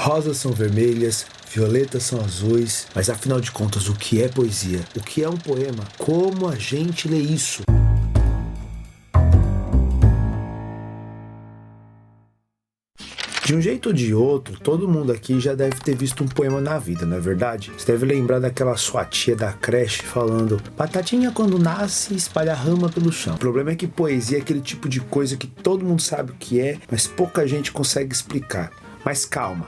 Rosas são vermelhas, violetas são azuis, mas afinal de contas, o que é poesia? O que é um poema? Como a gente lê isso? De um jeito ou de outro, todo mundo aqui já deve ter visto um poema na vida, não é verdade? Você deve lembrar daquela sua tia da creche falando: batatinha quando nasce espalha rama pelo chão. O problema é que poesia é aquele tipo de coisa que todo mundo sabe o que é, mas pouca gente consegue explicar. Mas calma,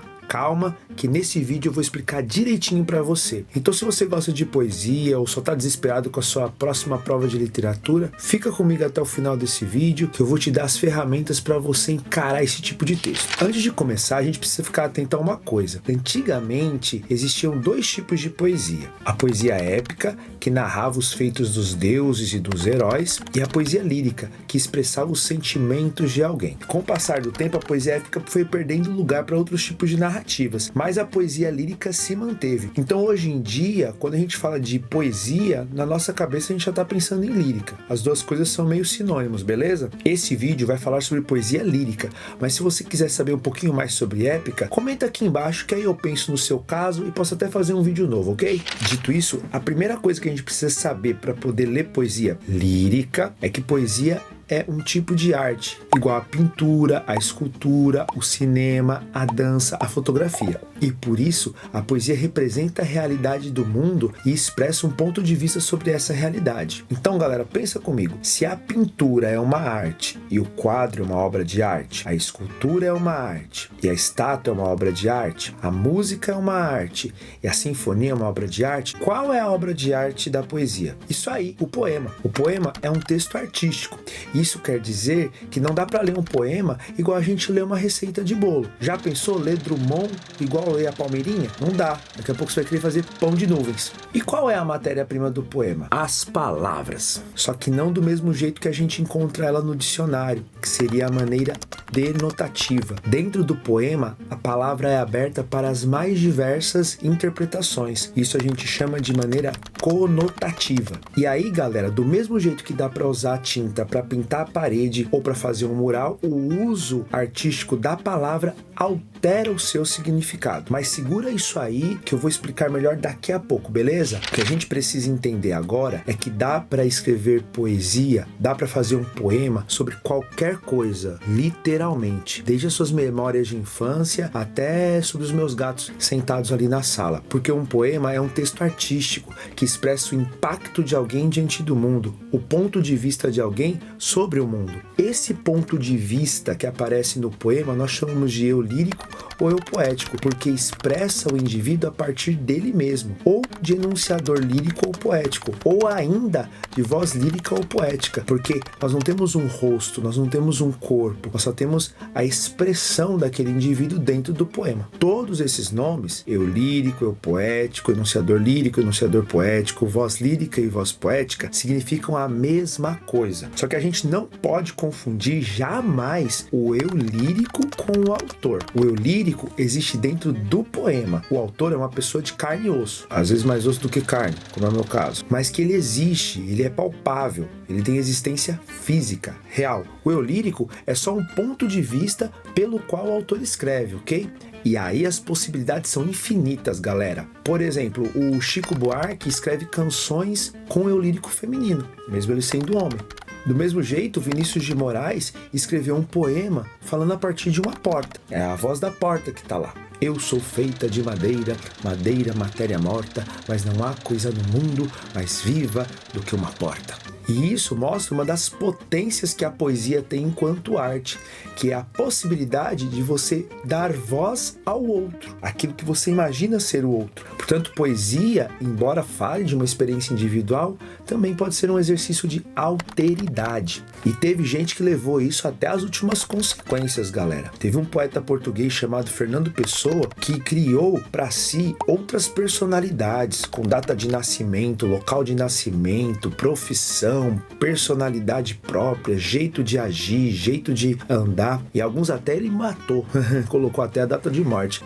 que nesse vídeo eu vou explicar direitinho pra você. Então se você gosta de poesia ou só tá desesperado com a sua próxima prova de literatura, fica comigo até o final desse vídeo que eu vou te dar as ferramentas pra você encarar esse tipo de texto. Antes de começar, a gente precisa ficar atento a uma coisa. Antigamente existiam dois tipos de poesia: a poesia épica, que narrava os feitos dos deuses e dos heróis, e a poesia lírica, que expressava os sentimentos de alguém. Com o passar do tempo, a poesia épica foi perdendo lugar para outros tipos de narrativas, mas a poesia lírica se manteve. Então hoje em dia, quando a gente fala de poesia, na nossa cabeça a gente já está pensando em lírica. As duas coisas são meio sinônimos, beleza? Esse vídeo vai falar sobre poesia lírica, mas se você quiser saber um pouquinho mais sobre épica, comenta aqui embaixo que aí eu penso no seu caso e posso até fazer um vídeo novo, ok? Dito isso, a primeira coisa que a gente precisa saber para poder ler poesia lírica é que poesia é um tipo de arte, igual a pintura, a escultura, o cinema, a dança, a fotografia. E por isso, a poesia representa a realidade do mundo e expressa um ponto de vista sobre essa realidade. Então, galera, pensa comigo. Se a pintura é uma arte e o quadro é uma obra de arte, a escultura é uma arte e a estátua é uma obra de arte, a música é uma arte e a sinfonia é uma obra de arte, qual é a obra de arte da poesia? Isso aí, o poema. O poema é um texto artístico. Isso quer dizer que não dá para ler um poema igual a gente lê uma receita de bolo. Já pensou ler Drummond igual ler a Palmeirinha? Não dá. Daqui a pouco você vai querer fazer pão de nuvens. E qual é a matéria-prima do poema? As palavras. Só que não do mesmo jeito que a gente encontra ela no dicionário, que seria a maneira denotativa. Dentro do poema, a palavra é aberta para as mais diversas interpretações. Isso a gente chama de maneira conotativa. E aí, galera, do mesmo jeito que dá para usar tinta para pintar a parede ou para fazer um mural, o uso artístico da palavra altera o seu significado. Mas segura isso aí que eu vou explicar melhor daqui a pouco, beleza? O que a gente precisa entender agora é que dá para escrever poesia, dá para fazer um poema sobre qualquer coisa, literalmente, desde as suas memórias de infância até sobre os meus gatos sentados ali na sala, porque um poema é um texto artístico que expressa o impacto de alguém diante do mundo, o ponto de vista de alguém sobre o mundo. Esse ponto de vista que aparece no poema nós chamamos de eu lírico ou eu poético, porque expressa o indivíduo a partir dele mesmo, ou de enunciador lírico ou poético, ou ainda de voz lírica ou poética, porque nós não temos um rosto, nós não temos um corpo, nós só temos a expressão daquele indivíduo dentro do poema. Todos esses nomes, eu lírico, eu poético, enunciador lírico, enunciador poético, voz lírica e voz poética, significam a mesma coisa. Só que a gente não pode confundir jamais o eu lírico com o autor. O eu lírico existe dentro do poema. O autor é uma pessoa de carne e osso, às vezes mais osso do que carne, como é o meu caso, mas que ele existe, ele é palpável, ele tem existência física, real. O eu lírico é só um ponto de vista pelo qual o autor escreve, ok? E aí as possibilidades são infinitas, galera. Por exemplo, o Chico Buarque escreve canções com eu lírico feminino, mesmo ele sendo homem. Do mesmo jeito, Vinícius de Moraes escreveu um poema falando a partir de uma porta. É a voz da porta que está lá. Eu sou feita de madeira, madeira, matéria morta, mas não há coisa no mundo mais viva do que uma porta. E isso mostra uma das potências que a poesia tem enquanto arte, que é a possibilidade de você dar voz ao outro, aquilo que você imagina ser o outro. Portanto, poesia, embora fale de uma experiência individual, também pode ser um exercício de alteridade. E teve gente que levou isso até as últimas consequências, galera. Teve um poeta português chamado Fernando Pessoa que criou para si outras personalidades, com data de nascimento, local de nascimento, profissão, personalidade própria, jeito de agir, jeito de andar, e alguns até ele matou, colocou até a data de morte.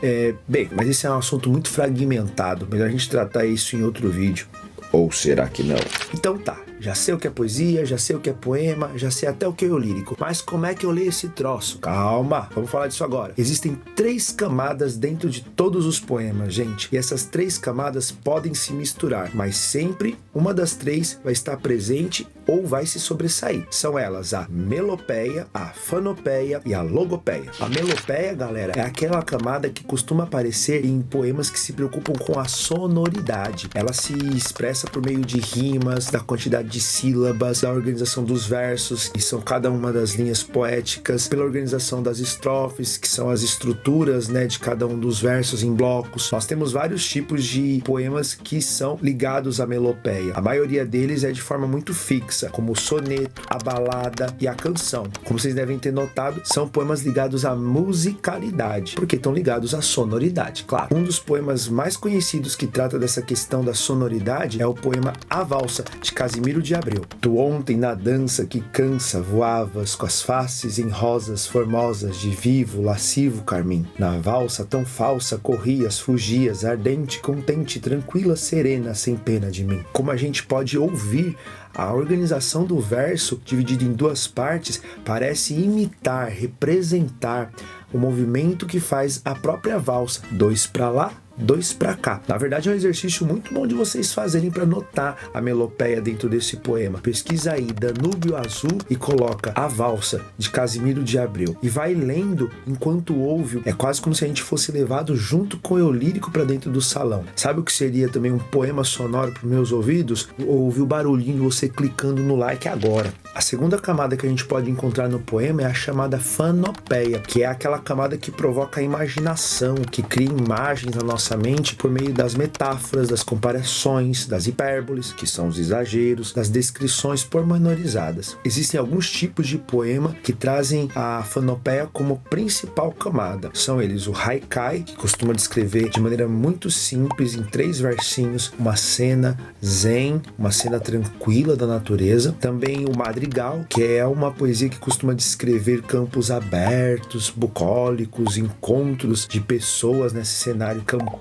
Bem, mas esse é um assunto muito fragmentado, melhor a gente tratar isso em outro vídeo. Ou será que não? Então tá, já sei o que é poesia, já sei o que é poema, já sei até o que é eu lírico. Mas como é que eu leio esse troço? Calma, vamos falar disso agora. Existem 3 camadas dentro de todos os poemas, gente. E essas 3 camadas podem se misturar, mas sempre uma das 3 vai estar presente ou vai se sobressair. São elas a melopeia, a fanopeia e a logopeia. A melopeia, galera, é aquela camada que costuma aparecer em poemas que se preocupam com a sonoridade. Ela se expressa por meio de rimas, da quantidade de sílabas, da organização dos versos, que são cada uma das linhas poéticas, pela organização das estrofes, que são as estruturas, né, de cada um dos versos em blocos. Nós temos vários tipos de poemas que são ligados à melopeia. A maioria deles é de forma muito fixa, como o soneto, a balada e a canção. Como vocês devem ter notado, são poemas ligados à musicalidade, porque estão ligados à sonoridade, claro. Um dos poemas mais conhecidos que trata dessa questão da sonoridade é o poema A Valsa, de Casimiro de Abreu. Tu ontem na dança que cansa voavas, com as faces em rosas formosas de vivo, lascivo carmim. Na valsa tão falsa corrias, fugias, ardente, contente, tranquila, serena, sem pena de mim. Como a gente pode ouvir, a organização do verso, dividido em 2 partes, parece imitar, representar o movimento que faz a própria valsa. 2 para lá, 2 para cá. Na verdade é um exercício muito bom de vocês fazerem para notar a melopeia dentro desse poema. Pesquisa aí Danúbio Azul e coloca A Valsa, de Casimiro de Abreu, e vai lendo enquanto ouve. É quase como se a gente fosse levado junto com o eu lírico para dentro do salão. Sabe o que seria também um poema sonoro para meus ouvidos? Ouvir o barulhinho de você clicando no like agora. A segunda camada que a gente pode encontrar no poema é a chamada fanopeia, que é aquela camada que provoca a imaginação, que cria imagens na nossa mente por meio das metáforas, das comparações, das hipérboles, que são os exageros, das descrições pormenorizadas. Existem alguns tipos de poema que trazem a fanopeia como principal camada. São eles o haikai, que costuma descrever de maneira muito simples, em 3 versinhos, uma cena zen, uma cena tranquila da natureza. Também o madrigal, que é uma poesia que costuma descrever campos abertos, bucólicos, encontros de pessoas nesse cenário campestre.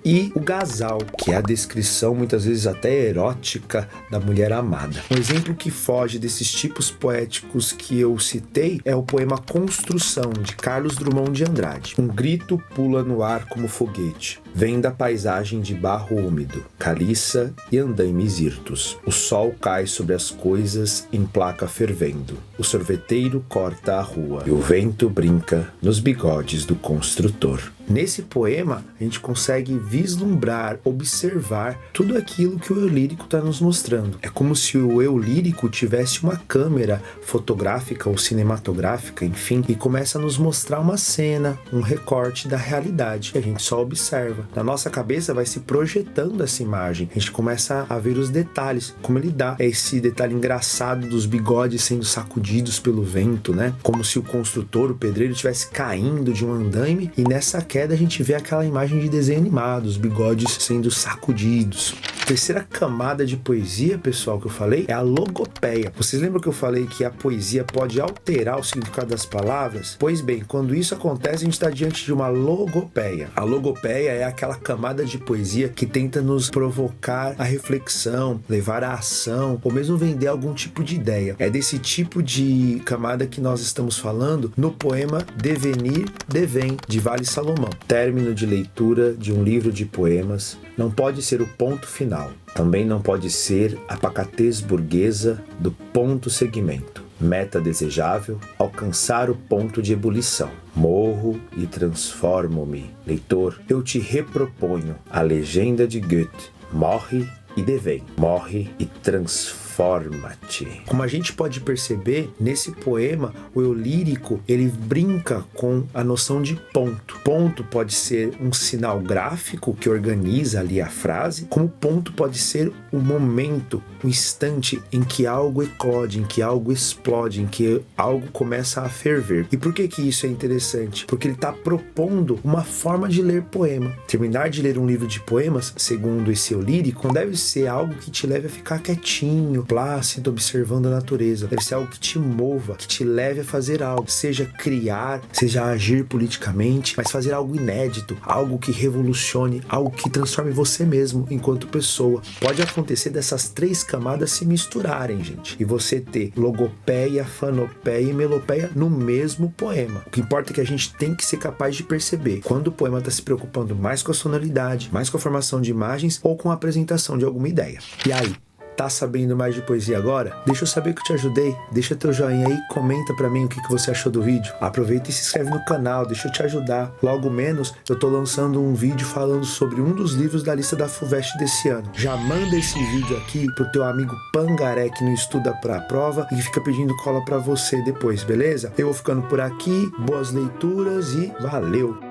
E o gazal, que é a descrição muitas vezes até erótica da mulher amada. Um exemplo que foge desses tipos poéticos que eu citei é o poema Construção, de Carlos Drummond de Andrade. Um grito pula no ar como foguete. Vem da paisagem de barro úmido, caliça e andaimes hirtos. O sol cai sobre as coisas em placa fervendo. O sorveteiro corta a rua e o vento brinca nos bigodes do construtor. Nesse poema, a gente consegue vislumbrar, observar tudo aquilo que o eu lírico está nos mostrando. É como se o eu lírico tivesse uma câmera fotográfica ou cinematográfica, enfim, e começa a nos mostrar uma cena, um recorte da realidade, que a gente só observa. Na nossa cabeça vai se projetando essa imagem. A gente começa a ver os detalhes, como ele dá. É esse detalhe engraçado dos bigodes sendo sacudidos pelo vento, né? Como se o construtor, o pedreiro, estivesse caindo de um andaime, e nessa queda a gente vê aquela imagem de desenho animado, os bigodes sendo sacudidos. A terceira camada de poesia, pessoal, que eu falei é a logopeia. Vocês lembram que eu falei que a poesia pode alterar o significado das palavras? Pois bem, quando isso acontece, a gente está diante de uma logopeia. A logopeia é aquela camada de poesia que tenta nos provocar a reflexão, levar à ação, ou mesmo vender algum tipo de ideia. É desse tipo de camada que nós estamos falando no poema Devenir, Devém, de Vale Salomão. Término de leitura de um livro de poemas não pode ser o ponto final. Também não pode ser a pacatez burguesa do ponto segmento. Meta desejável, alcançar o ponto de ebulição. Morro e transformo-me. Leitor, eu te reproponho a legenda de Goethe. Morre e devém. Morre e transforma-te. Como a gente pode perceber, nesse poema, o eu lírico, ele brinca com a noção de ponto. Ponto pode ser um sinal gráfico que organiza ali a frase, como ponto pode ser o momento, o instante em que algo eclode, em que algo explode, em que algo começa a ferver. E por que isso é interessante? Porque ele está propondo uma forma de ler poema. Terminar de ler um livro de poemas, segundo esse eu lírico, não deve ser algo que te leve a ficar quietinho, plácido, observando a natureza. Deve ser algo que te mova, que te leve a fazer algo. Seja criar, seja agir politicamente, mas fazer algo inédito, algo que revolucione, algo que transforme você mesmo enquanto pessoa. Pode acontecer dessas 3 camadas se misturarem, gente, e você ter logopeia, fanopeia e melopeia no mesmo poema. O que importa é que a gente tem que ser capaz de perceber quando o poema está se preocupando mais com a sonoridade, mais com a formação de imagens ou com a apresentação de alguma ideia. E aí, tá sabendo mais de poesia agora? Deixa eu saber que eu te ajudei. Deixa teu joinha aí, comenta pra mim o que você achou do vídeo. Aproveita e se inscreve no canal, deixa eu te ajudar. Logo menos, eu tô lançando um vídeo falando sobre um dos livros da lista da FUVEST desse ano. Já manda esse vídeo aqui pro teu amigo Pangaré que não estuda pra prova e que fica pedindo cola pra você depois, beleza? Eu vou ficando por aqui, boas leituras e valeu!